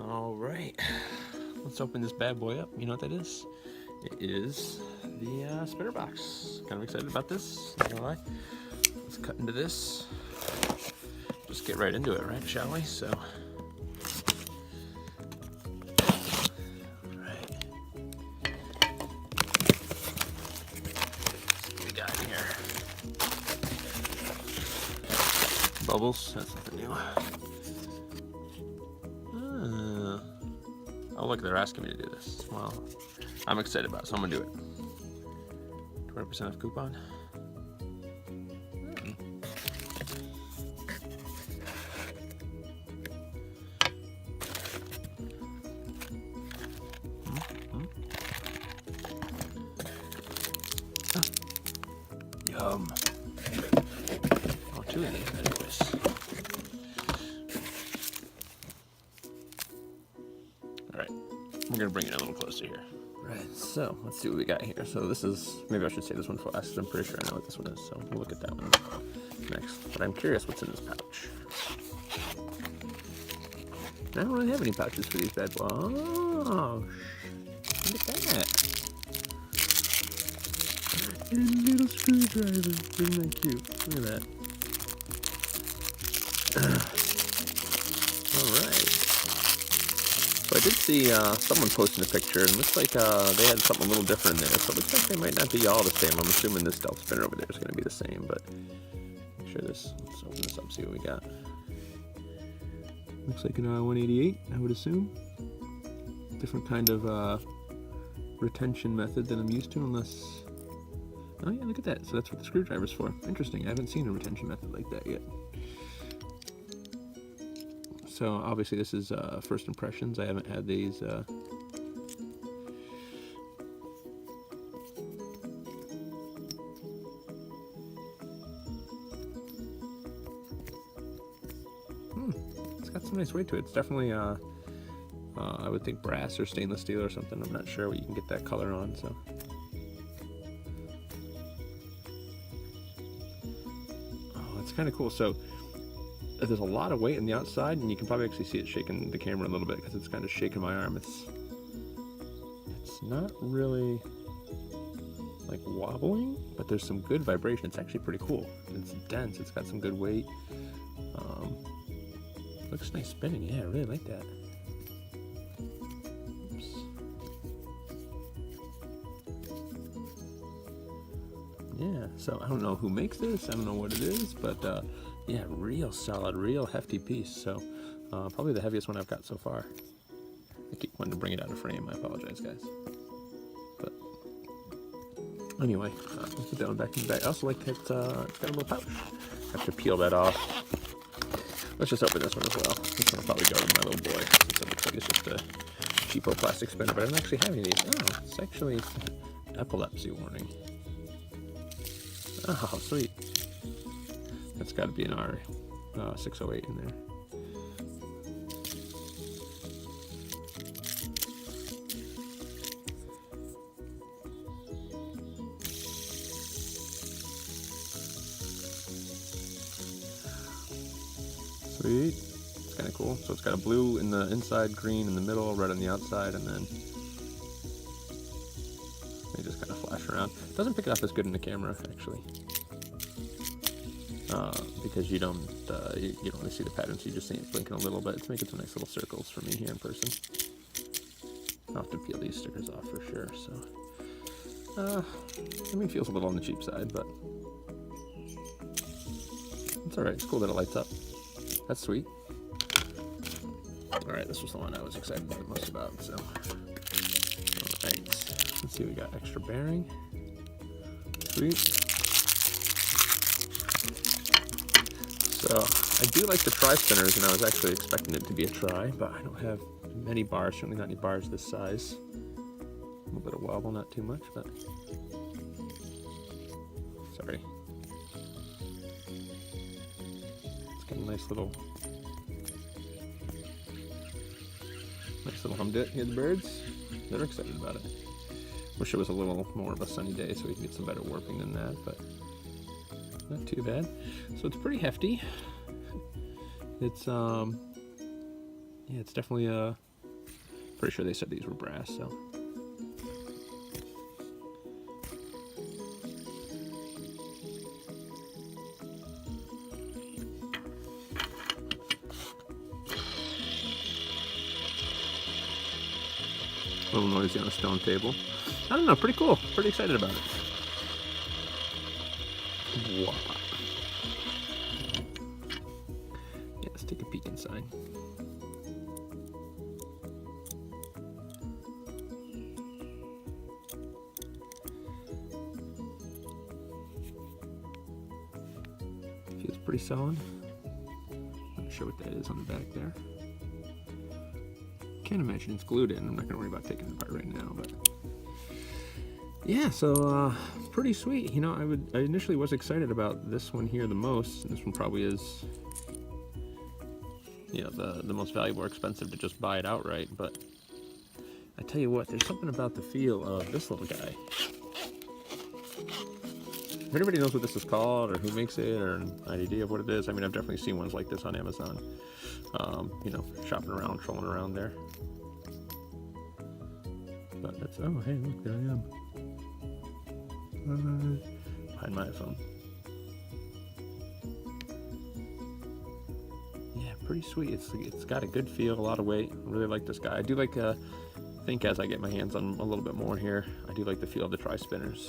All right, let's open this bad boy up. You know what that is? It is the spinner box. Kind of excited about this, not gonna lie. Let's cut into this. Just get right into it, right, shall we? So, alright. What we got here? Bubbles, that's nothing new. Oh look, they're asking me to do this. Well, I'm excited about it, so I'm gonna do it. 20% off coupon. Yum. Oh, two of these anyways. Alright, we're gonna bring it a little closer here. Right, so let's see what we got here. So this is, maybe I should say this one for last, I'm pretty sure I know what this one is, so we'll look at that one next. But I'm curious what's in this pouch. I don't really have any pouches for these bad boys. Oh, look at that. And a little screwdriver. Isn't that cute? Look at that. Alright. So I did see someone posting a picture, and it looks like they had something a little different in there. So it looks like they might not be all the same. I'm assuming this stealth spinner over there is going to be the same, but make sure this, let's open this up, see what we got. Looks like an R188, I would assume. Different kind of retention method than I'm used to, unless... Oh yeah, look at that. So that's what the screwdriver's for. Interesting. I haven't seen a retention method like that yet. So obviously this is first impressions. I haven't had these. It's got some nice weight to it. It's definitely I would think brass or stainless steel or something. I'm not sure what you can get that color on. So. It's kind of cool. So there's a lot of weight on the outside, and you can probably actually see it shaking the camera a little bit because it's kind of shaking my arm. It's not really like wobbling, but there's some good vibration. It's actually pretty cool. It's dense. It's got some good weight. Looks nice spinning. Yeah, I really like that. Oops. Yeah, so I don't know who makes this, I don't know what it is, but yeah, real solid, real hefty piece. So probably the heaviest one I've got so far. I keep wanting to bring it out of frame, I apologize guys. But anyway, let's put that one back in the bag. I also like that it's got a little pouch. I have to peel that off. Let's just open this one as well. This one will probably go to my little boy, since it looks like it's just a cheapo plastic spinner, but I don't actually have any of these. Oh, it's actually epilepsy warning. Oh, sweet. That's got to be an R608 in there. Sweet. It's kind of cool. So it's got a blue in the inside, green in the middle, red on the outside, and then they just kind of flash around. It doesn't pick it up as good in the camera, actually. Because you don't really see the patterns, you just see it blinking a little bit. It's making some nice little circles for me here in person. I'll have to peel these stickers off for sure. So, I mean, it feels a little on the cheap side, but it's alright. It's cool that it lights up. That's sweet. Alright, this was the one I was excited the most about, so. Alright, let's see, we got extra bearing. Sweet. So, I do like the tri-spinners, and I was actually expecting it to be a tri, but I don't have many bars, certainly not any bars this size. A little bit of wobble, not too much, but. Sorry. Got a nice little hum to it. Hear the birds? They're excited about it. Wish it was a little more of a sunny day so we can get some better warping than that, but not too bad. So it's pretty hefty. It's yeah, it's definitely pretty sure they said these were brass, so. A little noisy on a stone table. I don't know, pretty cool. Pretty excited about it. Wow. Yeah, let's take a peek inside. Feels pretty solid. Not sure what that is on the back there. Can't imagine it's glued in. I'm not gonna worry about taking it apart right now, but yeah, so pretty sweet. You know, I initially was excited about this one here the most. This one probably is, you know, the most valuable or expensive to just buy it outright. But I tell you what, there's something about the feel of this little guy. If anybody knows what this is called or who makes it or an idea of what it is, I mean, I've definitely seen ones like this on Amazon. You know, shopping around, trolling around there. But that's, oh, hey, look, there I am. Behind my iPhone. Yeah, pretty sweet. It's got a good feel, a lot of weight. I really like this guy. I do like, I think as I get my hands on a little bit more here, I do like the feel of the tri-spinners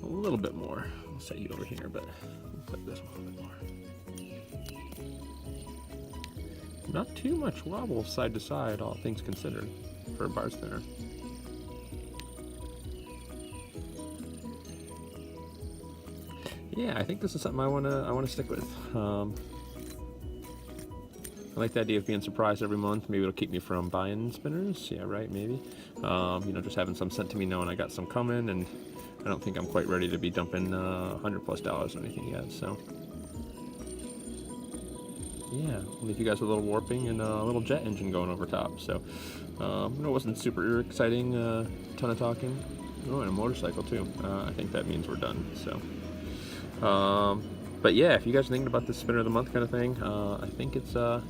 a little bit more. I'll set you over here, but we'll put this one a little bit more. Not too much wobble side to side, all things considered, for a bar spinner. Yeah, I think this is something I wanna stick with. I like the idea of being surprised every month. Maybe it'll keep me from buying spinners. Yeah, right, maybe. You know, just having some sent to me knowing I got some coming, and I don't think I'm quite ready to be dumping $100+ or anything yet, so. Yeah, I'll leave you guys with a little warping and a little jet engine going over top. So, it wasn't super exciting, ton of talking. Oh, and a motorcycle too. I think that means we're done. So, but yeah, if you guys are thinking about this spinner of the month kind of thing, I think it's a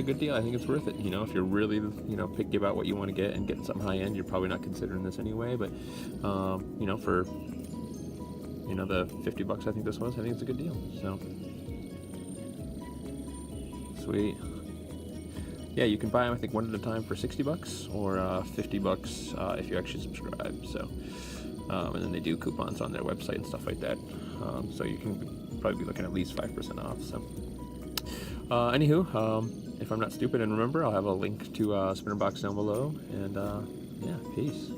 good deal. I think it's worth it. You know, if you're really, you know, picky about what you want to get and getting something high end, you're probably not considering this anyway. But, you know, for, you know, the $50 I think this was, I think it's a good deal. So. Sweet. Yeah, you can buy them I think one at a time for $60 or $50 if you actually subscribe. So, and then they do coupons on their website and stuff like that. So you can probably be looking at least 5% off. So, anywho, if I'm not stupid and remember, I'll have a link to Spinnerbox down below. And yeah, peace.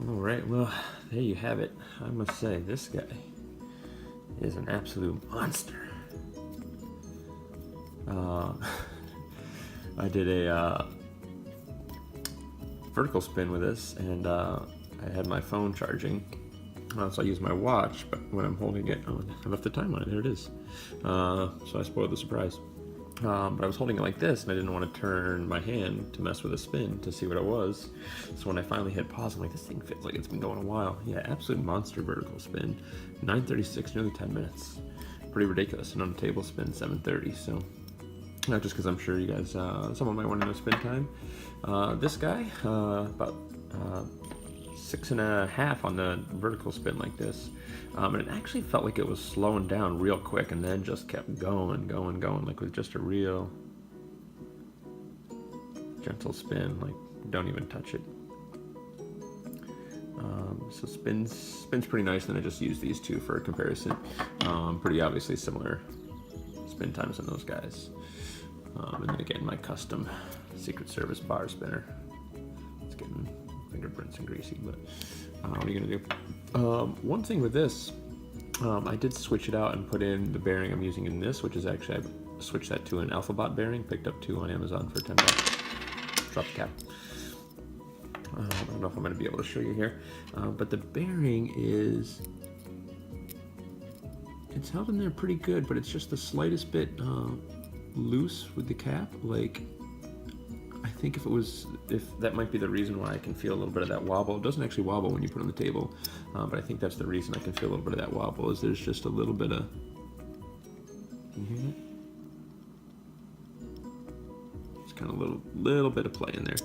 Alright, well, there you have it. I must say, this guy is an absolute monster. I did a vertical spin with this, and I had my phone charging. So I used my watch, but when I'm holding it, oh, I left the time on it, there it is. So I spoiled the surprise. But I was holding it like this, and I didn't want to turn my hand to mess with a spin to see what it was. So when I finally hit pause, I'm like, this thing feels like it's been going a while. Yeah, absolute monster vertical spin. 9:36, nearly 10 minutes. Pretty ridiculous. And on a table spin, 7:30. So, not just because I'm sure you guys, someone might want to know spin time. This guy, about 6.5 on the vertical spin like this. And it actually felt like it was slowing down real quick and then just kept going, like with just a real gentle spin, like don't even touch it. So spins pretty nice, and I just used these two for a comparison. Pretty obviously similar spin times on those guys. And then again, my custom Secret Service bar spinner. It's getting fingerprints and greasy, but what are you gonna do? One thing with this, I did switch it out and put in the bearing I'm using in this, which is actually, I switched that to an AlphaBot bearing, picked up 2 on Amazon for $10. Drop the cap. I don't know if I'm going to be able to show you here, but the bearing is, it's held in there pretty good, but it's just the slightest bit loose with the cap. Like, I think if that might be the reason why I can feel a little bit of that wobble. It doesn't actually wobble when you put it on the table, but I think that's the reason I can feel a little bit of that wobble, is there's just a little bit of, can you hear that? It's kind of a little bit of play in there.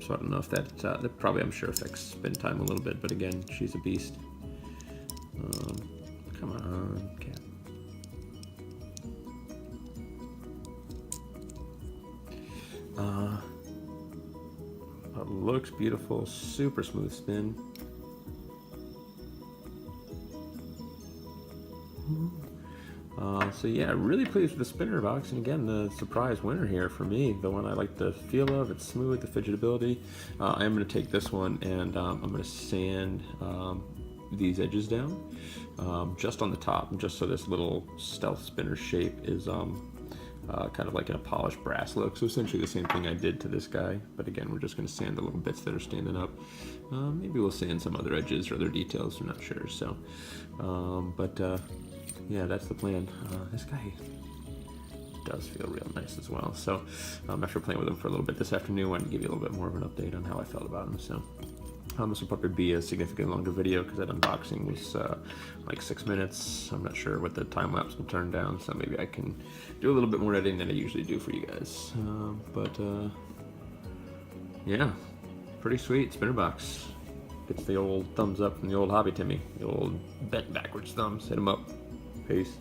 So I don't know if that probably, I'm sure, affects spin time a little bit, but again, she's a beast. Come on, cat. It looks beautiful, super smooth spin. So yeah, really pleased with the spinner box, and again, the surprise winner here for me, the one I like the feel of. It's smooth, the fidgetability. I am going to take this one and I'm going to sand these edges down just on the top, just so this little stealth spinner shape is kind of like in a polished brass look. So essentially the same thing I did to this guy, but again, we're just going to sand the little bits that are standing up. Maybe we'll sand some other edges or other details, I'm not sure. So, yeah, that's the plan. This guy does feel real nice as well. So after playing with him for a little bit this afternoon, I wanted to give you a little bit more of an update on how I felt about him. So this will probably be a significantly longer video because that unboxing was like 6 minutes. I'm not sure what the time lapse will turn down, so maybe I can do a little bit more editing than I usually do for you guys. Yeah, pretty sweet spinner box. Gets the old thumbs up from the old Hobby Timmy, the old bent backwards thumbs. Hit him up. Peace.